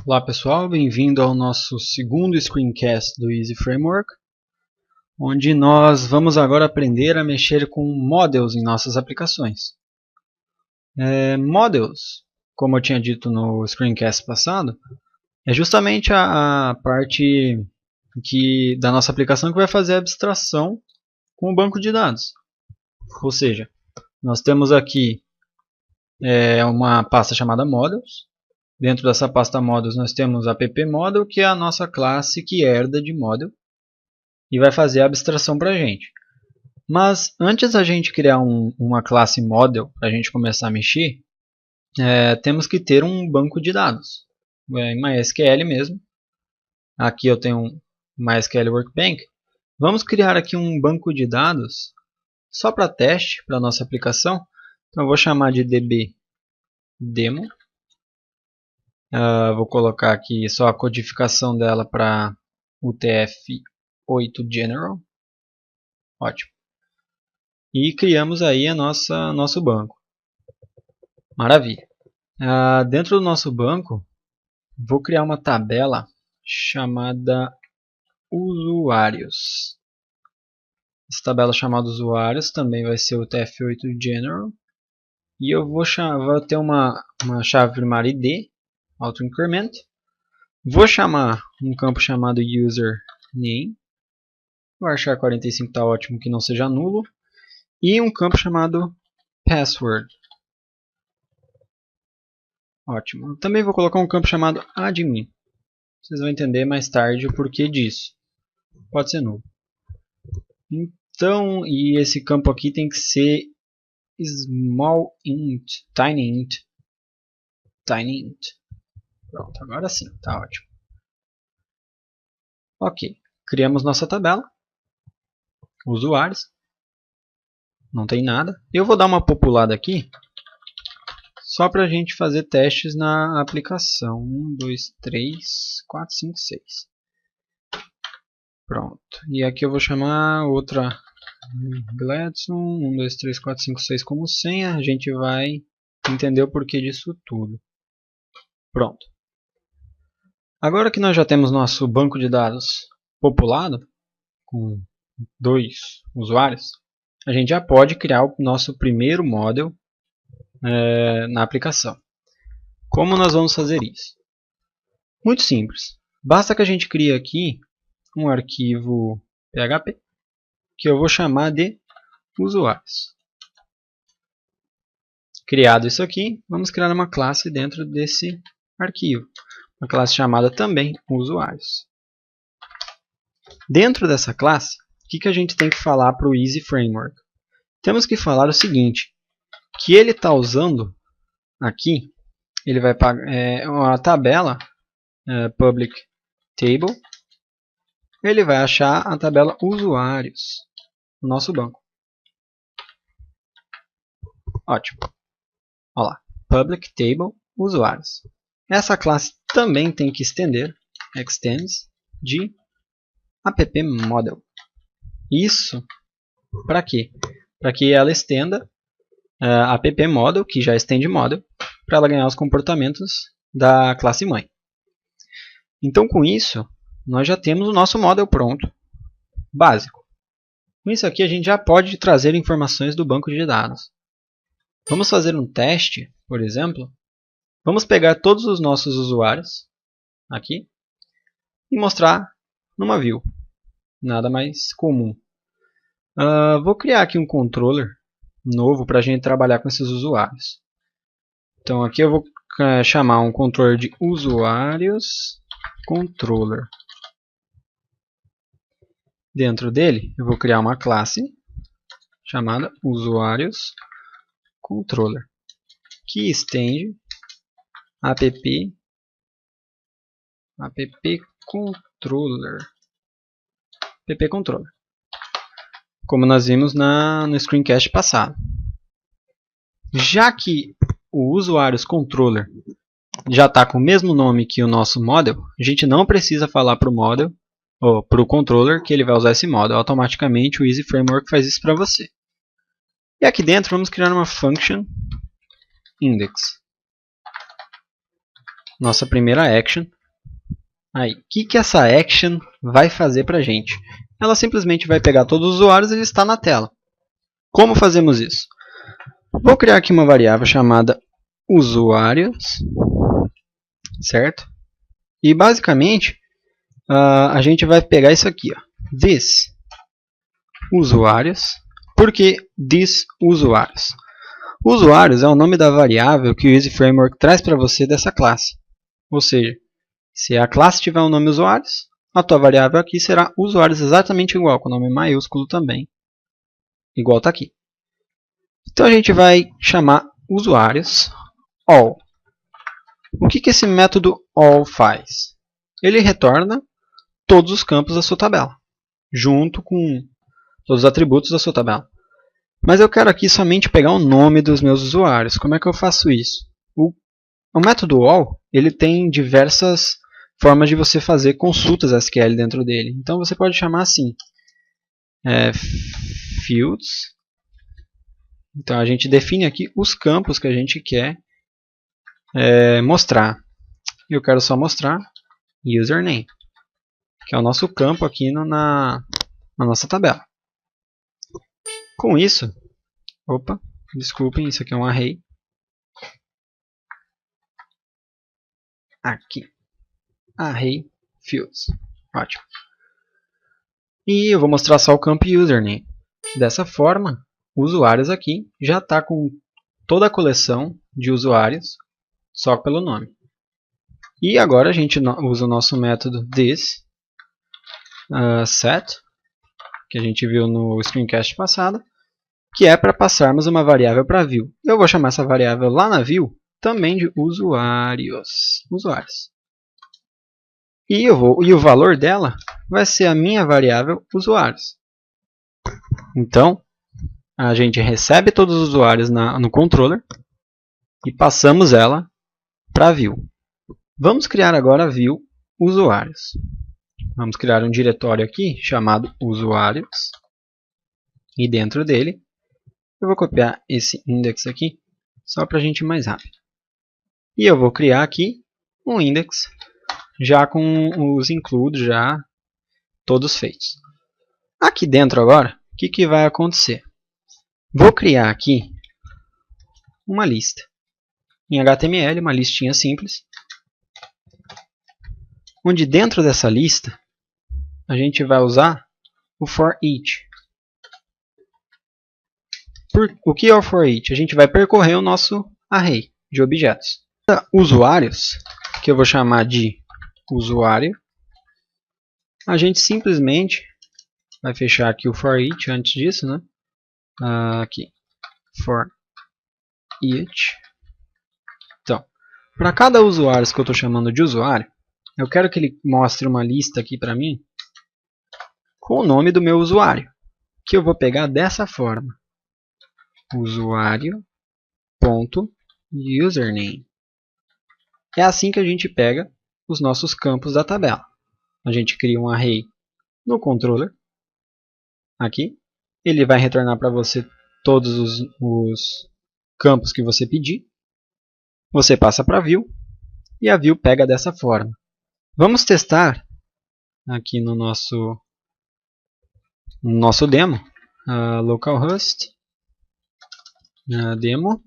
Olá pessoal, bem-vindo ao nosso segundo screencast do Easy Framework, onde nós vamos agora aprender a mexer com models em nossas aplicações. Models, como eu tinha dito no screencast passado, é justamente a parte da nossa aplicação que vai fazer a abstração com o banco de dados. Ou seja, nós temos aqui uma pasta chamada Models. Dentro dessa pasta Models nós temos a appModel, que é a nossa classe que herda de model e vai fazer a abstração para a gente. Mas antes da gente criar uma classe Model para a gente começar a mexer, temos que ter um banco de dados. Em MySQL mesmo. Aqui eu tenho um MySQL Workbench. Vamos criar aqui um banco de dados só para teste, para a nossa aplicação. Então eu vou chamar de dbDemo. Vou colocar aqui só a codificação dela para UTF-8 General. Ótimo. E criamos aí nosso banco. Maravilha. Dentro do nosso banco, vou criar uma tabela chamada usuários. Essa tabela chamada usuários também vai ser o UTF-8 General. E eu vou ter uma chave primária id, auto-increment. Vou chamar um campo chamado username. O varchar45 está ótimo que não seja nulo. E um campo chamado password. Ótimo. Também vou colocar um campo chamado admin. Vocês vão entender mais tarde o porquê disso. Pode ser nulo. Então, e esse campo aqui tem que ser small int, tiny int. Tiny int. Pronto, agora sim, tá ótimo. Ok, criamos nossa tabela. Usuários. Não tem nada. Eu vou dar uma populada aqui, só para a gente fazer testes na aplicação. 1, 2, 3, 4, 5, 6. Pronto. E aqui eu vou chamar outra Gladson. 1, 2, 3, 4, 5, 6 como senha. A gente vai entender o porquê disso tudo. Pronto. Agora que nós já temos nosso banco de dados populado, com 2 usuários, a gente já pode criar o nosso primeiro model na aplicação. Como nós vamos fazer isso? Muito simples. Basta que a gente crie aqui um arquivo PHP que eu vou chamar de usuários. Criado isso aqui, vamos criar uma classe dentro desse arquivo. Uma classe chamada também usuários. Dentro dessa classe, o que a gente tem que falar para o Easy Framework? Temos que falar o seguinte, que ele está usando aqui, ele vai pagar uma tabela public table, ele vai achar a tabela usuários no nosso banco. Ótimo. Olha lá, public table usuários. Essa classe também tem que estender extends de appModel. Isso para quê? Para que ela estenda appModel, que já estende model, para ela ganhar os comportamentos da classe mãe. Então, com isso, nós já temos o nosso model pronto, básico. Com isso aqui, a gente já pode trazer informações do banco de dados. Vamos fazer um teste, por exemplo. Vamos pegar todos os nossos usuários aqui e mostrar numa view. Nada mais comum. Vou criar aqui um controller novo para a gente trabalhar com esses usuários. Então aqui eu vou chamar um controller de usuários controller. Dentro dele eu vou criar uma classe chamada usuários controller, que estende appcontroller, como nós vimos no screencast passado. Já que o usuários controller já está com o mesmo nome que o nosso model, a gente não precisa falar para o model ou para o controller que ele vai usar esse model. Automaticamente o Easy Framework faz isso para você. E aqui dentro vamos criar uma function index. nossa primeira action. Aí, o que essa action vai fazer para a gente? Ela simplesmente vai pegar todos os usuários e listar na tela. Como fazemos isso? Vou criar aqui uma variável chamada usuários, certo? E basicamente a gente vai pegar isso aqui, ó, this usuários. Por que this usuários? Usuários é o nome da variável que o Easy Framework traz para você dessa classe. Ou seja, se a classe tiver o nome usuários, a tua variável aqui será usuários exatamente igual, com o nome maiúsculo também, igual está aqui. Então a gente vai chamar usuários all. O que esse método all faz? Ele retorna todos os campos da sua tabela, junto com todos os atributos da sua tabela. Mas eu quero aqui somente pegar o nome dos meus usuários. Como é que eu faço isso? O método all ele tem diversas formas de você fazer consultas SQL dentro dele. Então você pode chamar assim, fields. Então a gente define aqui os campos que a gente quer mostrar. Eu quero só mostrar username, que é o nosso campo aqui na nossa tabela. Com isso, desculpem, isso aqui é um array. Aqui, array fields. Ótimo. E eu vou mostrar só o campo username. Dessa forma, usuários aqui já está com toda a coleção de usuários só pelo nome. E agora a gente usa o nosso método this set, que a gente viu no screencast passado, que é para passarmos uma variável para view. Eu vou chamar essa variável lá na view também de usuários. E o valor dela vai ser a minha variável usuários. Então, a gente recebe todos os usuários no controller e passamos ela para view. Vamos criar agora a view usuários. Vamos criar um diretório aqui chamado usuários. E dentro dele, eu vou copiar esse index aqui, só para a gente ir mais rápido. E eu vou criar aqui um index, já com os includes já todos feitos. Aqui dentro agora, o que vai acontecer? Vou criar aqui uma lista. Em HTML, uma listinha simples. Onde dentro dessa lista, a gente vai usar o for each. O que é o for each? A gente vai percorrer o nosso array de objetos. Usuários, que eu vou chamar de usuário, a gente simplesmente vai fechar aqui o for each antes disso, né? Aqui, for each. Então, para cada usuário que eu estou chamando de usuário, eu quero que ele mostre uma lista aqui para mim com o nome do meu usuário, que eu vou pegar dessa forma. Usuário.username. É assim que a gente pega os nossos campos da tabela. A gente cria um array no controller. Aqui. Ele vai retornar para você todos os campos que você pedir. Você passa para a view. E a view pega dessa forma. Vamos testar aqui no nosso demo. Localhost. Demo.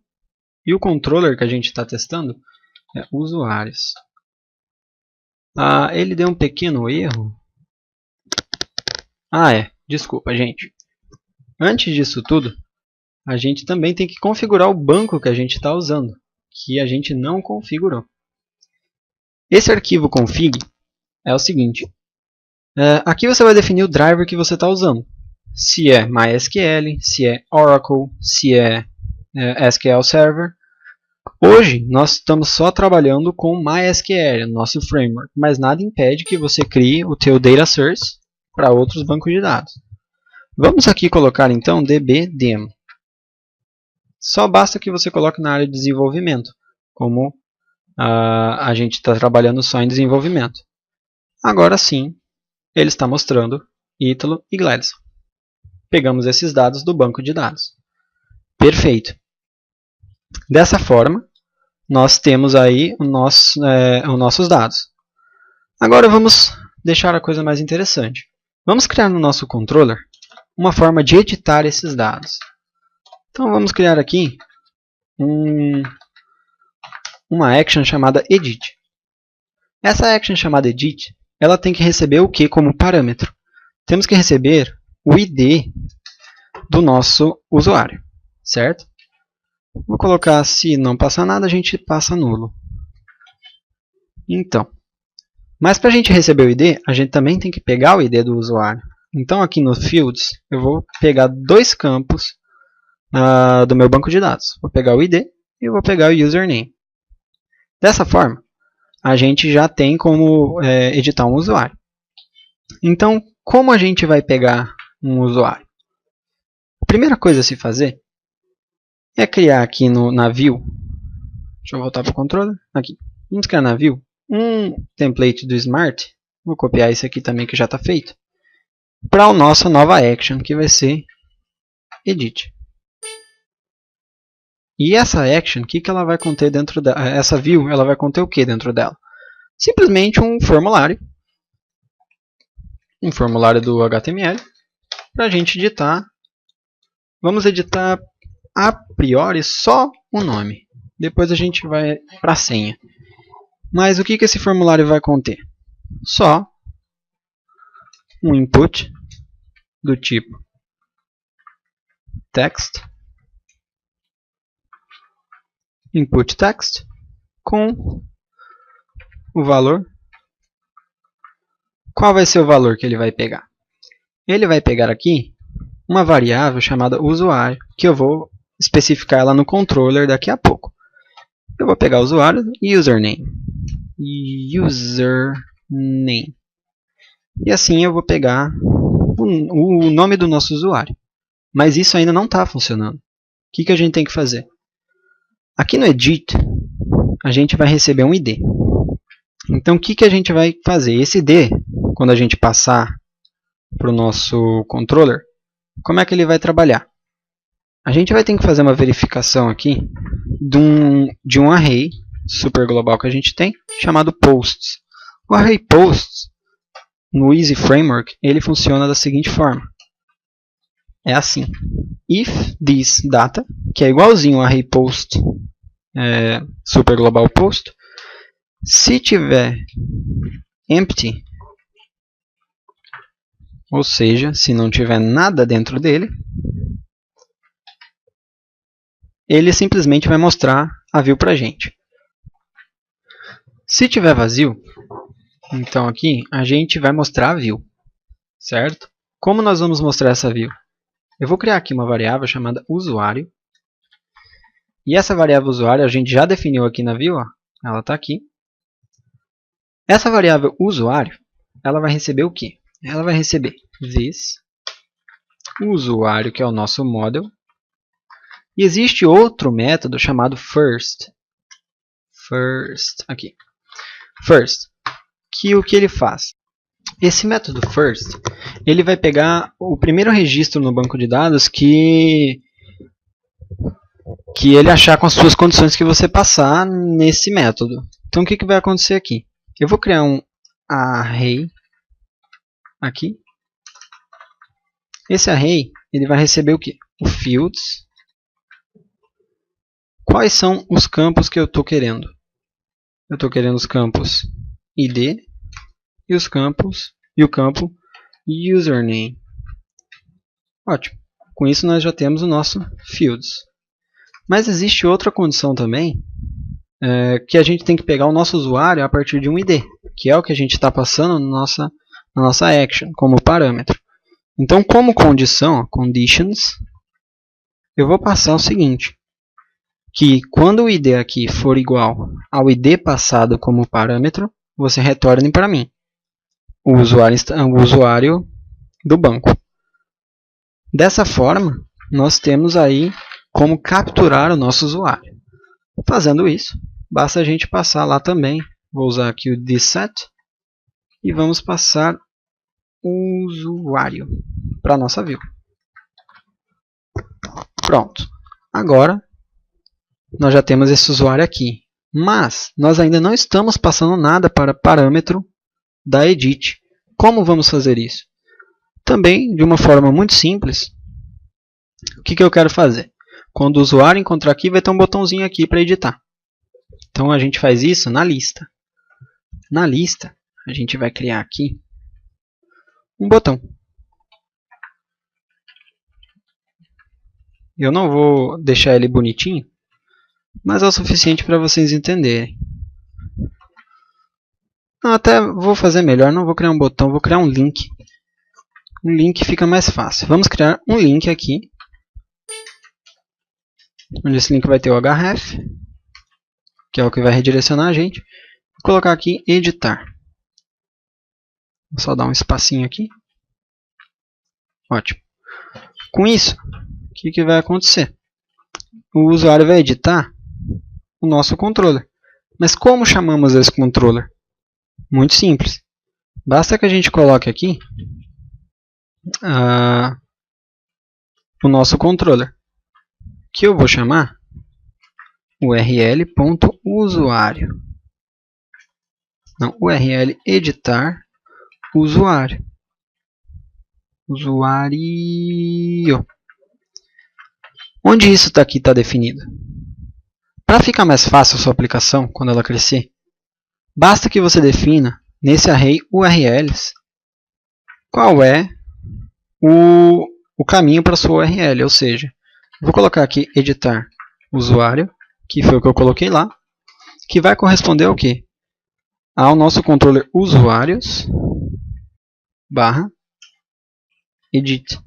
E o controller que a gente está testando é usuários. Ele deu um pequeno erro. Desculpa, gente. Antes disso tudo, a gente também tem que configurar o banco que a gente está usando, que a gente não configurou. Esse arquivo config é o seguinte. Aqui você vai definir o driver que você está usando. Se é MySQL, se é Oracle, se é SQL Server. Hoje nós estamos só trabalhando com MySQL, nosso framework, mas nada impede que você crie o teu data source para outros bancos de dados. Vamos aqui colocar então dbdemo. Só basta que você coloque na área de desenvolvimento, como a gente está trabalhando só em desenvolvimento. Agora sim, ele está mostrando Ítalo e Gladson. Pegamos esses dados do banco de dados. Perfeito. Dessa forma, nós temos aí os nossos dados. Agora vamos deixar a coisa mais interessante. Vamos criar no nosso controller uma forma de editar esses dados. Então vamos criar aqui uma action chamada edit. Essa action chamada edit, ela tem que receber o que como parâmetro? Temos que receber o ID do nosso usuário, certo? Vou colocar, se não passar nada, a gente passa nulo. Então, mas para a gente receber o ID, a gente também tem que pegar o ID do usuário. Então aqui no Fields, eu vou pegar dois campos do meu banco de dados. Vou pegar o ID e vou pegar o username. Dessa forma, a gente já tem como editar um usuário. Então, como a gente vai pegar um usuário? A primeira coisa a se fazer é criar aqui na view, deixa eu voltar para o controller, aqui, vamos criar na view um template do Smart, vou copiar esse aqui também que já está feito, para a nossa nova action, que vai ser edit. E essa action, o que ela vai conter dentro dela? Essa view, ela vai conter o que dentro dela? Simplesmente um formulário do HTML, para a gente editar. Vamos editar a priori só o nome. Depois a gente vai para a senha. Mas o que esse formulário vai conter? Só um input do tipo text, input text, com o valor. Qual vai ser o valor que ele vai pegar? Ele vai pegar aqui uma variável chamada usuário, que eu vou especificar ela no controller daqui a pouco. Eu vou pegar o usuário e username. Username. E assim eu vou pegar o nome do nosso usuário. Mas isso ainda não está funcionando. O que a gente tem que fazer? Aqui no Edit, a gente vai receber um ID. Então, o que a gente vai fazer? Esse ID, quando a gente passar para o nosso controller, como é que ele vai trabalhar? A gente vai ter que fazer uma verificação aqui de um array super global que a gente tem, chamado posts. O array posts, no Easy Framework, ele funciona da seguinte forma. É assim. If this data, que é igualzinho ao array post super global post, se tiver empty, ou seja, se não tiver nada dentro dele, ele simplesmente vai mostrar a view para a gente. Se tiver vazio, então aqui a gente vai mostrar a view, certo? Como nós vamos mostrar essa view? Eu vou criar aqui uma variável chamada usuário. E essa variável usuário a gente já definiu aqui na view, ó. Ela está aqui. Essa variável usuário, ela vai receber o quê? Ela vai receber this, usuário, que é o nosso model. E existe outro método chamado first. Aqui. First, que o que ele faz? Esse método first, ele vai pegar o primeiro registro no banco de dados que ele achar com as suas condições que você passar nesse método. Então o que vai acontecer aqui? Eu vou criar um array aqui. Esse array, ele vai receber o quê? O fields. Quais são os campos que eu estou querendo? Eu estou querendo os campos id e o campo username. Ótimo. Com isso nós já temos o nosso fields. Mas existe outra condição também, que a gente tem que pegar o nosso usuário a partir de um id, que é o que a gente está passando na nossa action, como parâmetro. Então, como condição, conditions, eu vou passar o seguinte, que quando o id aqui for igual ao id passado como parâmetro, você retorne para mim o usuário do banco. Dessa forma, nós temos aí como capturar o nosso usuário. Fazendo isso, basta a gente passar lá também. Vou usar aqui o thisset e vamos passar o usuário para a nossa view. Pronto. Agora, nós já temos esse usuário aqui. Mas nós ainda não estamos passando nada para parâmetro da edit. Como vamos fazer isso? Também, de uma forma muito simples, o que eu quero fazer? Quando o usuário encontrar aqui, vai ter um botãozinho aqui para editar. Então a gente faz isso na lista. Na lista, a gente vai criar aqui um botão. Eu não vou deixar ele bonitinho, mas é o suficiente para vocês entenderem. Até vou fazer melhor, não vou criar um botão, vou criar um link. Um link fica mais fácil. Vamos criar um link aqui, onde esse link vai ter o href, que é o que vai redirecionar a gente. Vou colocar aqui editar. Vou só dar um espacinho aqui. Ótimo. Com isso, o que vai acontecer? O usuário vai editar o nosso controller. Mas como chamamos esse controller? Muito simples. Basta que a gente coloque aqui o nosso controller, que eu vou chamar url.usuário. Não, url editar usuário. Usuário. Onde isso aqui está definido? Para ficar mais fácil a sua aplicação, quando ela crescer, basta que você defina nesse array URLs qual é o caminho para a sua URL. Ou seja, vou colocar aqui editar usuário, que foi o que eu coloquei lá, que vai corresponder ao quê? Ao nosso controller usuários barra edit.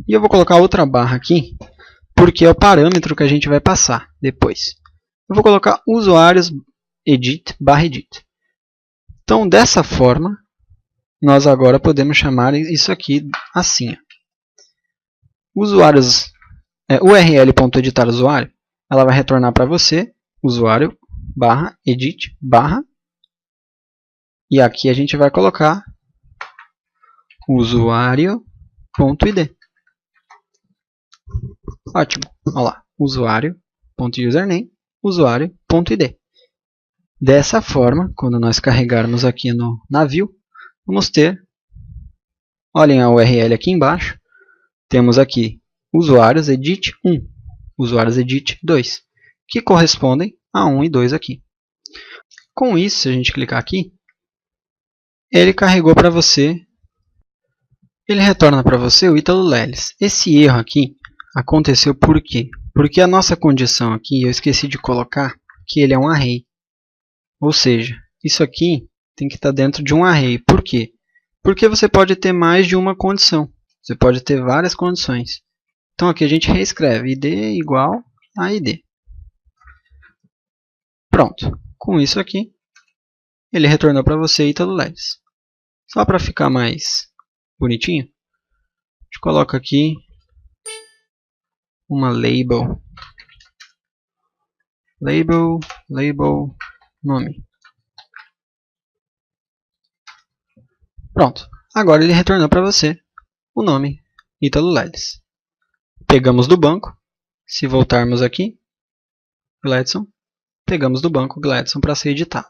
E eu vou colocar outra barra aqui, porque é o parâmetro que a gente vai passar depois. Eu vou colocar usuários edit barra edit. Então, dessa forma, nós agora podemos chamar isso aqui assim. Usuários, url.editar usuário, ela vai retornar para você, usuário barra edit barra, e aqui a gente vai colocar usuário.id. Ótimo. Olha lá, usuário.username, usuário.id. Dessa forma, quando nós carregarmos aqui no navio, vamos ter, olhem a URL aqui embaixo, temos aqui usuários edit 1, usuários edit 2, que correspondem a 1 e 2 aqui. Com isso, se a gente clicar aqui, ele carregou para você, ele retorna para você o Ítalo Leles. Esse erro aqui aconteceu por quê? Porque a nossa condição aqui, eu esqueci de colocar que ele é um array. Ou seja, isso aqui tem que estar dentro de um array. Por quê? Porque você pode ter mais de uma condição. Você pode ter várias condições. Então aqui a gente reescreve id igual a id. Pronto. Com isso aqui, ele retornou para você Ítalo Leles. Só para ficar mais bonitinho, a gente coloca aqui uma label. Label, nome. Pronto. Agora ele retornou para você o nome Ítalo Leles. Pegamos do banco. Se voltarmos aqui, Gladson, pegamos do banco Gladson para ser editado.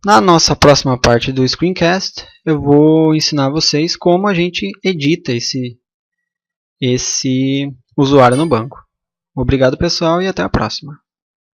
Na nossa próxima parte do screencast, eu vou ensinar vocês como a gente edita esse usuário no banco. Obrigado, pessoal, e até a próxima.